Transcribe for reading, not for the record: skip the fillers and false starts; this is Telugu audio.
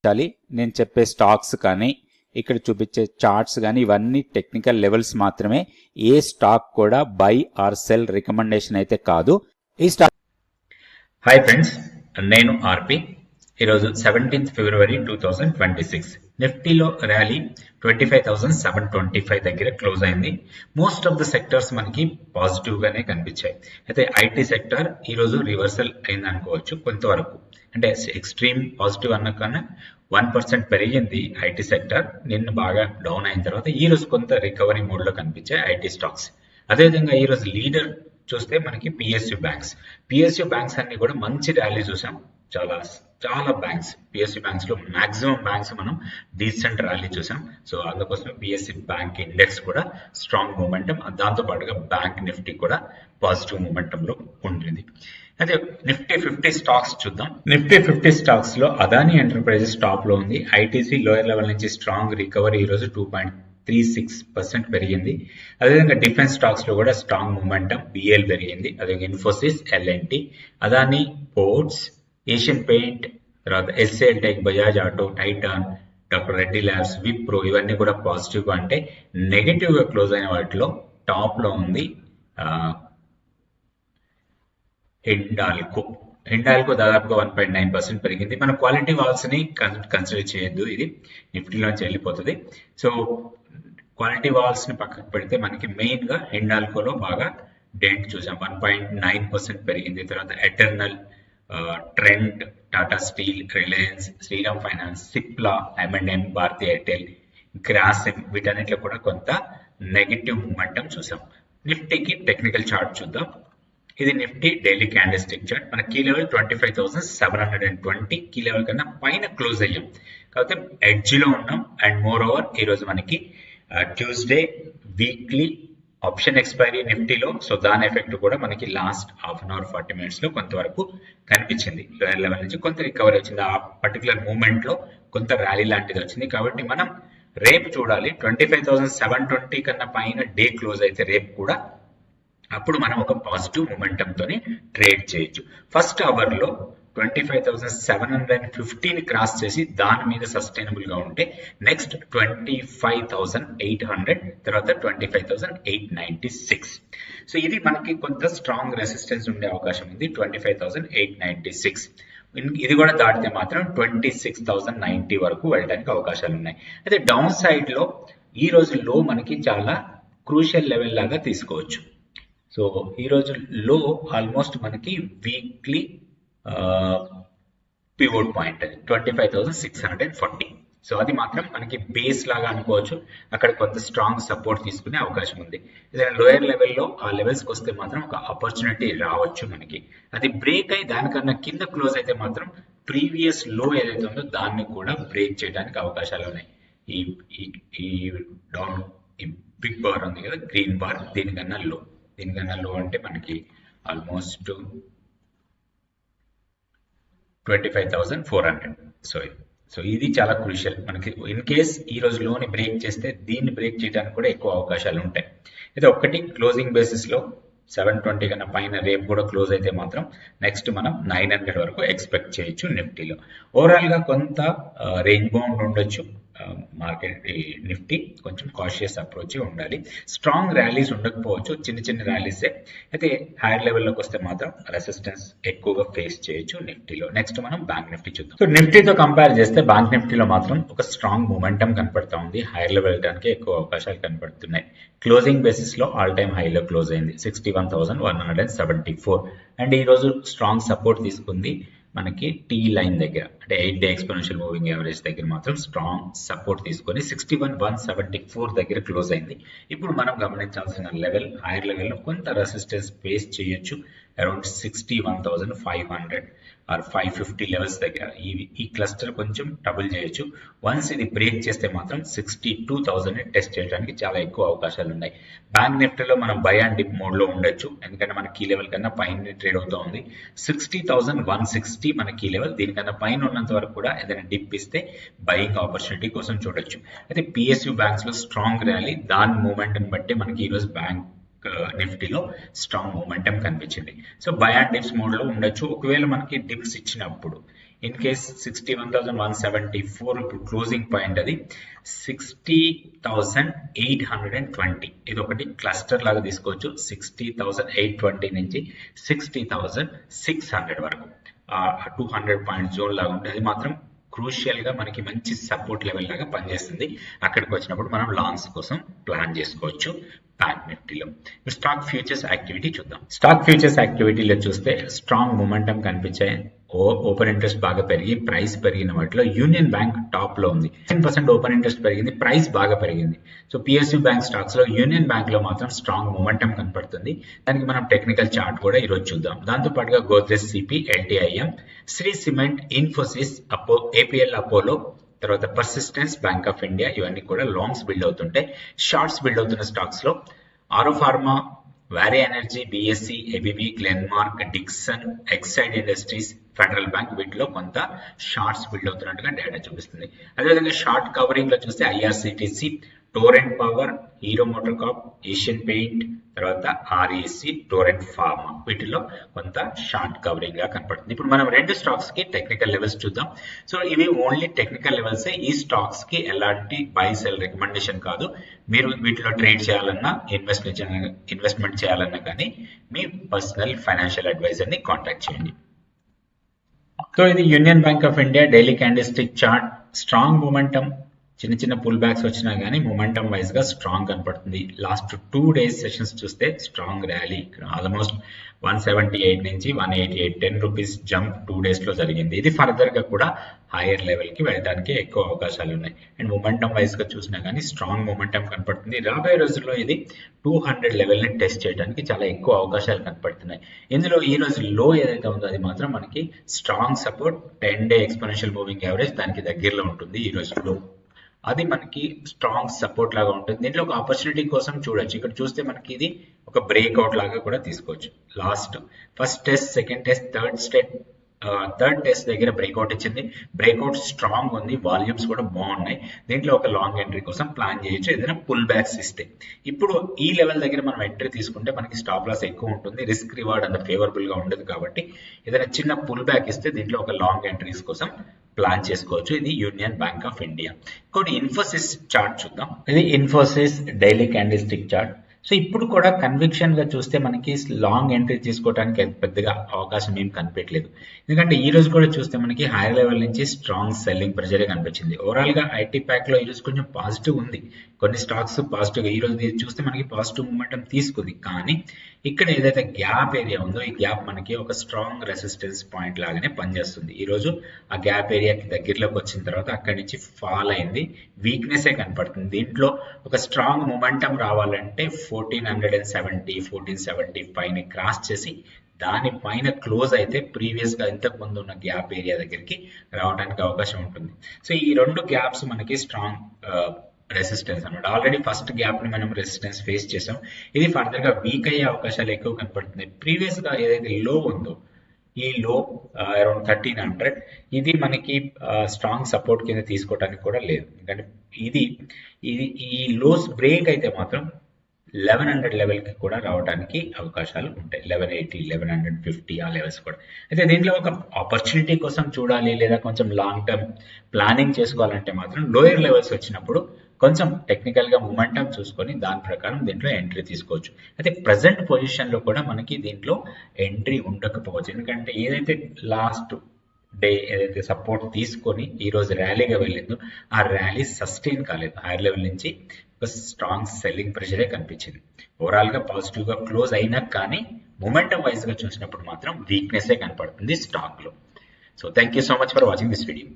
నేను చెప్పే స్టాక్స్ కానీ ఇక్కడ చూపించే చార్ట్స్ కానీ ఇవన్నీ టెక్నికల్ లెవెల్స్ మాత్రమే. ఏ స్టాక్ కూడా బై ఆర్ సెల్ రికమెండేషన్ అయితే కాదు. ఈ స్టాక్ హాయ్ ఫ్రెండ్స్, నేను ఆర్పి. ఈరోజు 17th February 2026 నిఫ్టీలో ర్యాలీ 25,725 దగ్గర క్లోజ్ అయింది. మోస్ట్ ఆఫ్ ద సెక్టర్స్ మనకి పాజిటివ్ గానే కనిపించాయి. అయితే ఐటీ సెక్టర్ ఈరోజు రివర్సల్ అయింది అనుకోవచ్చు కొంతవరకు. అంటే ఎక్స్ట్రీమ్ పాజిటివ్ అన్న కన్నా 1% పెరిగింది ఐటీ సెక్టర్. నిన్న బాగా డౌన్ అయిన తర్వాత ఈ రోజు కొంత రికవరీ మోడ్ లో కనిపించాయి ఐటీ స్టాక్స్. అదేవిధంగా ఈ రోజు లీడర్ చూస్తే మనకి పిఎస్యు బ్యాంక్స్ అన్ని కూడా మంచి ర్యాలీ చూసాం. చాలా బ్యాంక్స్, పిఎస్యు బ్యాంక్స్ లో మాక్సిమం బ్యాంక్స్ మనం డీసెంట్ ర్యాలీ చూసాం. సో అందుకోసమే పిఎస్యు బ్యాంక్ ఇండెక్స్ కూడా స్ట్రాంగ్ మూమెంటం, దాంతో పాటుగా బ్యాంక్ నిఫ్టీ కూడా పాజిటివ్ మూమెంటం లో ఉంటుంది. అయితే నిఫ్టీ 50 స్టాక్స్ చూద్దాం. నిఫ్టీ 50 స్టాక్స్ లో అదానీ ఎంటర్ప్రైజెస్ టాప్ లో ఉంది. ఐటీసీ లోయర్ లెవెల్ నుంచి స్ట్రాంగ్ రికవరీ ఈ రోజు 2.36% పెరిగింది. అదేవిధంగా డిఫెన్స్ స్టాక్స్ లో కూడా స్ట్రాంగ్ మూమెంటం, బిఎల్ పెరిగింది. అదేవిధంగా Infosys, L and T, Adani ports, Asian paint, తర్వాత ఎస్ఎల్ tech, Bajaj auto, Titan, doctor Reddy labs, Wipro ఇవన్నీ కూడా పాజిటివ్ గా అంటే నెగటివ్ గా క్లోజ్ అయిన వాటిలో టాప్ లో ఉంది హిండాల్కో దాదాపుగా 1.9% పెరిగింది. మన క్వాలిటీ వాల్స్ ని కన్సిడర్ చేయొద్దు, ఇది నిఫ్టీలోంచి వెళ్ళిపోతుంది. సో క్వాలిటీ వాల్స్ ని పక్కకు పెడితే మనకి మెయిన్ గా హిండాల్కోలో బాగా డెంట్ చూసాం, 1.9% పెరిగింది. తర్వాత Eternal, Trent, Tata Steel, Reliance, Shriram Finance, Cipla, M&M, Bharti Airtel, Grasim వీటన్నిటిలో కూడా కొంత నెగటివ్ మూమెంటం చూసాం. నిఫ్టీకి టెక్నికల్ చార్ట్ చూద్దాం. ఇది Nifty daily candle stick chart. మన కీ లెవెల్ 25,720, కీ లెవెల్ కన్నా పైన క్లోజ్ అయ్యాం, కాకపోతే ఎడ్జ్ లో ఉన్నాం. అండ్ మోర్ ఓవర్ ఈ రోజు మనకి ట్యూస్డే వీక్లీ ఆప్షన్ ఎక్స్పైరీ నిఫ్టీలో, సో దాని ఎఫెక్ట్ కూడా మనకి last half an hour 40 minutes లో కొంతవరకు కనిపించింది. లోయర్ లెవెల్ నుంచి కొంత రికవరీ వచ్చింది. ఆ పర్టికులర్ మూమెంట్ లో కొంత ర్యాలీ లాంటిది వచ్చింది. కాబట్టి మనం రేపు చూడాలి 25,720 కన్నా పైన డే క్లోజ్ అయితే రేపు కూడా, అప్పుడు మనం ఒక పాజిటివ్ మూమెంటం తోని ట్రేడ్ చేయొచ్చు. ఫస్ట్ అవర్ లో 25,715 క్రాస్ చేసి దాని మీద సస్టైనబుల్ గా ఉంటే నెక్స్ట్ 25,800, తర్వాత 25,896. సో ఇది మనకి కొంత స్ట్రాంగ్ రెసిస్టెన్స్ ఉండే అవకాశం ఉంది. 25,896 ఇది కూడా దాటితే మాత్రం 26,090 వరకు వెళ్ళడానికి అవకాశాలు ఉన్నాయి. అయితే డౌన్ సైడ్ లో ఈ రోజు లో మనకి చాలా క్రూషియల్ లెవెల్ లాగా తీసుకోవచ్చు. సో ఈ రోజు లో ఆల్మోస్ట్ మనకి వీక్లీ పివోట్ పాయింట్ 25,640. సో అది మాత్రం మనకి బేస్ లాగా అనుకోవచ్చు. అక్కడ కొంత స్ట్రాంగ్ సపోర్ట్ తీసుకునే అవకాశం ఉంది. ఏదైనా లోయర్ లెవెల్లో ఆ లెవెల్స్కి వస్తే మాత్రం ఒక ఆపర్చునిటీ రావచ్చు మనకి. అది బ్రేక్ అయి దానికన్నా కింద క్లోజ్ అయితే మాత్రం ప్రీవియస్ లో ఏదైతే ఉందో దాన్ని కూడా బ్రేక్ చేయడానికి అవకాశాలు ఉన్నాయి. ఈ డౌన్ ఈ బిగ్ బార్ ఉంది కదా, గ్రీన్ బార్, దీనికన్నా లో అంటే మనకి ఆల్మోస్ట్ 25,400. సో ఇది చాలా క్రూషియల్ మనకి. ఇన్ కేస్ ఈ రోజు లోని బ్రేక్ చేస్తే దీన్ని బ్రేక్ చేయడానికి కూడా ఎక్కువ అవకాశాలు ఉంటాయి. అయితే ఒక్కటి క్లోజింగ్ బేసిస్ లో 720 కన్నా పైన రేపు కూడా క్లోజ్ అయితే మాత్రం నెక్స్ట్ మనం 900 వరకు ఎక్స్పెక్ట్ చేయొచ్చు నిఫ్టీలో. ఓవరాల్ గా కొంత రేంజ్ బౌండ్ ఉండొచ్చు మార్కెట్. నిఫ్టీ కొంచెం కాషియస్ అప్రోచ్ ఉండాలి. స్ట్రాంగ్ ర్యాలీస్ ఉండకపోవచ్చు, చిన్న ర్యాలీసే. అయితే హైయర్ లెవెల్లోకి వస్తే మాత్రం రెసిస్టెన్స్ ఎక్కువగా ఫేస్ చేయొచ్చు నిఫ్టీలో. నెక్స్ట్ మనం బ్యాంక్ నిఫ్టీ చూద్దాం. సో నిఫ్టీతో కంపేర్ చేస్తే బ్యాంక్ నిఫ్టీలో మాత్రం ఒక స్ట్రాంగ్ మూమెంటం కనపడతా ఉంది. హైయర్ లెవెల్ వెళ్ళడానికి ఎక్కువ అవకాశాలు కనపడుతున్నాయి. క్లోజింగ్ బేసిస్ లో ఆల్ టైమ్ హైలో క్లోజ్ అయింది 61,174. అండ్ ఈ రోజు స్ట్రాంగ్ సపోర్ట్ తీసుకుంది మనకి టీ లైన్ దగ్గర, అంటే 8-day ఎక్స్పోనెన్షియల్ మూవింగ్ యావరేజ్ దగ్గర మాత్రం స్ట్రాంగ్ సపోర్ట్ తీసుకొని 61,174 దగ్గర క్లోజ్ అయింది. ఇప్పుడు మనం గమనించాల్సిన లెవెల్, హైయర్ లెవెల్లో కొంత రెసిస్టెన్స్ ఫేస్ చేయొచ్చు అరౌండ్ 61,500 ఆర్ 550 లెవెల్స్ దగ్గర. ఈ క్లస్టర్ కొంచెం ట్రబుల్ చేయొచ్చు. వన్స్ ఇది బ్రేక్ చేస్తే మాత్రం 62,000 టెస్ట్ చేయడానికి చాలా ఎక్కువ అవకాశాలు ఉన్నాయి. బ్యాంక్ నిఫ్టీలో మనం బై అండ్ డిప్ మోడ్ లో ఉండొచ్చు, ఎందుకంటే మన కీ లెవెల్ కన్నా పైన ట్రేడ్ అవుతా ఉంది. 60,160 మన కీ లెవెల్. దీనికన్నా పైన ఉన్నంత వరకు కూడా ఏదైనా డిప్ ఇస్తే బయింగ్ ఆపర్చునిటీ కోసం చూడొచ్చు. అయితే పిఎస్యు బ్యాంక్స్ లో స్ట్రాంగ్ ర్యాలీ, దాని మూమెంట్ ని బట్టి మనకి ఈరోజు బ్యాంక్ నిఫ్టీలో స్ట్రాంగ్ మూమెంటం కనిపించింది. So by and dips mode లో ఉండొచ్చు. ఒకవేళ మనకి డిప్స్ ఇచ్చినప్పుడు ఇన్ కేస్ 61,174 ఇప్పుడు క్లోజింగ్ పాయింట్ అది 60,820. ఇది ఒకటి క్లస్టర్ లాగా తీసుకోవచ్చు. 60,820 నుంచి 60,600 వరకు 200 పాయింట్ జోన్ లాగా ఉంటుంది. అది మాత్రం క్రూషియల్ గా మనకి మంచి సపోర్ట్ లెవెల్ లాగా పనిచేస్తుంది. అక్కడికి వచ్చినప్పుడు మనం లాంగ్స్ కోసం ప్లాన్ చేసుకోవచ్చు. బ్యాంక్ నిఫ్టీలో స్టాక్ ఫ్యూచర్స్ యాక్టివిటీ చూద్దాం. స్టాక్ ఫ్యూచర్స్ యాక్టివిటీలో చూస్తే స్ట్రాంగ్ మొమెంటం కనిపించాయి. ఓపెన్ ఇంట్రెస్ట్ బాగా పెరిగి ప్రైస్ పెరిగిన వాటిలో యూనియన్ బ్యాంక్ టాప్ లో ఉంది. 10% ఓపెన్ ఇంట్రెస్ట్ పెరిగింది, ప్రైస్ బాగా పెరిగింది. సో పిఎస్యూ బ్యాంక్ స్టాక్స్ లో యూనియన్ బ్యాంక్ లో మాత్రం స్ట్రాంగ్ మొమెంటం కనపడుతుంది. దానికి మనం టెక్నికల్ చార్ట్ కూడా ఈరోజు చూద్దాం. దాంతో పాటుగా Godrej CP, LTIM, Shree cement, Infosys, APL Apollo, తర్వాత పర్సిస్టెన్స్, బ్యాంక్ ఆఫ్ ఇండియా ఇవన్నీ కూడా లాంగ్స్ బిల్డ్ అవుతుంటే, షార్ట్స్ బిల్డ్ అవుతున్న స్టాక్స్ లో Auro pharma, Waaree energy, BSC, ABB, Glenmark, Dixon, Exide industries, federal bank వీటిలో కొంత షార్ట్స్ బిల్డ్ అవుతున్నట్టుగా డేటా చూపిస్తుంది. అదేవిధంగా షార్ట్ కవరింగ్ లో చూస్తే IRCTC, torrent power, hero motor Corp, Asian paint, తర్వాత ఆర్ఈసి, టోరెంట్ ఫార్మా వీటిలో కొంత షార్ట్ కవరింగ్ గా కనపడుతుంది. ఇప్పుడు మనం రెండు స్టాక్స్ కి టెక్నికల్ లెవెల్స్ చూద్దాం. సో ఇవి ఓన్లీ టెక్నికల్ లెవెల్స్. ఈ స్టాక్స్ కి ఎలాంటి బై సెల్ రికమెండేషన్ కాదు. మీరు వీటిలో ట్రేడ్ చేయాలన్నా ఇన్వెస్ట్మెంట్ చేయాలన్నా కానీ మీ పర్సనల్ ఫైనాన్షియల్ అడ్వైజర్ ని కాంటాక్ట్ చేయండి. సో ఇది union bank of India daily candlestick chart. Strong momentum, చిన్న చిన్న పుల్ బ్యాక్స్ వచ్చినా కానీ మొమెంటం వైజ్ గా స్ట్రాంగ్ కనపడుతుంది. లాస్ట్ 2 days సెషన్స్ చూస్తే స్ట్రాంగ్ ర్యాలీ, ఆల్మోస్ట్ 178 నుంచి 188, 10 రూపీస్ జంప్ 2 days లో జరిగింది. ఇది ఫర్దర్ గా కూడా హైయర్ లెవెల్ కి వెళ్ళడానికి ఎక్కువ అవకాశాలు ఉన్నాయి. అండ్ మొమెంటం వైజ్ గా చూసినా కానీ స్ట్రాంగ్ మొమెంటం కనపడుతుంది. రాబోయే రోజుల్లో ఇది 200 లెవెల్ ని టెస్ట్ చేయడానికి చాలా ఎక్కువ అవకాశాలు కనపడుతున్నాయి. ఇందులో ఈ రోజు లో ఏదైతే ఉందో అది మాత్రం మనకి strong support, 10-day exponential moving average దానికి దగ్గరలో ఉంటుంది. ఈ రోజు లో అది మనకి స్ట్రాంగ్ సపోర్ట్ లాగా ఉంటుంది. దీంట్లో ఒక ఆపర్చునిటీ కోసం చూడొచ్చు. ఇక్కడ చూస్తే మనకి ఇది ఒక బ్రేక్అవుట్ లాగా కూడా తీసుకోవచ్చు. Last first test, second test, third test దగ్గర బ్రేక్అవుట్ ఇచ్చింది. బ్రేక్అవుట్ స్ట్రాంగ్ ఉంది, వాల్యూమ్స్ కూడా బాగున్నాయి. దీంట్లో ఒక లాంగ్ ఎంట్రీ కోసం ప్లాన్ చేయొచ్చు ఏదైనా పుల్ బ్యాక్స్ ఇస్తే. ఇప్పుడు ఈ లెవెల్ దగ్గర మనం ఎంట్రీ తీసుకుంటే మనకి స్టాప్ లాస్ ఎక్కువ ఉంటుంది, రిస్క్ రివార్డ్ అంత ఫేవరబుల్ గా ఉండదు. కాబట్టి ఏదైనా చిన్న పుల్ బ్యాక్ ఇస్తే దీంట్లో ఒక లాంగ్ ఎంట్రీస్ కోసం ప్లాన్ చేసుకోవచ్చు. ఇది యూనియన్ బ్యాంక్ ఆఫ్ ఇండియా. ఇంకోటి ఇన్ఫోసిస్ చార్ట్ చూద్దాం. ఇది Infosys daily candlestick chart. So ఇప్పుడు కూడా కన్విక్షన్ గా చూస్తే మనకి లాంగ్ ఎంట్రీ తీసుకోవడానికి పెద్దగా అవకాశం ఏం కనిపించలేదు. ఎందుకంటే ఈ రోజు కూడా చూస్తే మనకి హైయర్ లెవెల్ నుంచి స్ట్రాంగ్ సెల్లింగ్ ప్రెషర్ కనిపించింది. ఓవరాల్ గా ఐటీ ప్యాక్ లో ఈ రోజు కొంచెం పాజిటివ్ ఉంది. కొన్ని స్టాక్స్ పాజిటివ్ గా ఈ రోజు చూస్తే మనకి పాజిటివ్ మూమెంటం తీసుకుంది. కానీ ఇక్కడ ఏదైతే గ్యాప్ ఏరియా ఉందో ఈ గ్యాప్ మనకి ఒక స్ట్రాంగ్ రెసిస్టెన్స్ పాయింట్ లాగానే పనిచేస్తుంది. ఈ రోజు ఆ గ్యాప్ ఏరియాకి దగ్గరలోకి వచ్చిన తర్వాత అక్కడి నుంచి ఫాల్ అయింది, వీక్నెస్ కనపడుతుంది. దీంట్లో ఒక స్ట్రాంగ్ మొమెంటం రావాలంటే 1470, 1475 ని క్రాస్ చేసి దానిపైన క్లోజ్ అయితే ప్రీవియస్ గా ఇంతకు ముందు ఉన్న గ్యాప్ ఏరియా దగ్గరికి రావడానికి అవకాశం ఉంటుంది. సో ఈ రెండు గ్యాప్స్ మనకి స్ట్రాంగ్ రెసిస్టెన్స్ అన్నమాట. ఆల్రెడీ ఫస్ట్ గ్యాప్ ని మనం రెసిస్టెన్స్ ఫేస్ చేసాం. ఇది ఫర్దర్ గా వీక్ అయ్యే అవకాశాలు ఎక్కువ కనపడుతున్నాయి. ప్రీవియస్ గా ఏదైతే లో ఉందో ఈ లో అరౌండ్ 1300 ఇది మనకి స్ట్రాంగ్ సపోర్ట్ కింద తీసుకోవడానికి కూడా లేదు. ఎందుకంటే ఇది ఈ లోస్ బ్రేక్ అయితే మాత్రం 1100 లెవెల్ కి కూడా రావడానికి అవకాశాలు ఉంటాయి. 1180, 1150 ఆ లెవెల్స్ కూడా. అయితే దీంట్లో ఒక ఆపర్చునిటీ కోసం చూడాలి లేదా కొంచెం లాంగ్ టర్మ్ ప్లానింగ్ చేసుకోవాలంటే మాత్రం లోయర్ లెవెల్స్ వచ్చినప్పుడు కొంచెం టెక్నికల్ గా మొమెంటం చూసుకొని దాని ప్రకారం దీంట్లో ఎంట్రీ తీసుకోవచ్చు. అయితే ప్రెసెంట్ పొజిషన్ లో కూడా మనకి దీంట్లో ఎంట్రీ ఉండకపోవచ్చు. ఎందుకంటే ఏదైతే లాస్ట్ డే ఏదైతే సపోర్ట్ తీసుకొని ఈ రోజు ర్యాలీగా వెళ్ళిందో ఆ ర్యాలీ సస్టైన్ కాలేదు. హైయర్ లెవెల్ నుంచి ఒక స్ట్రాంగ్ సెల్లింగ్ ప్రెషరే కనిపించింది. ఓవరాల్ గా పాజిటివ్ గా క్లోజ్ అయినా కానీ మొమెంటం వైజ్ గా చూసినప్పుడు మాత్రం వీక్నెస్ కనపడుతుంది స్టాక్ లో. So thank you so much for watching this video.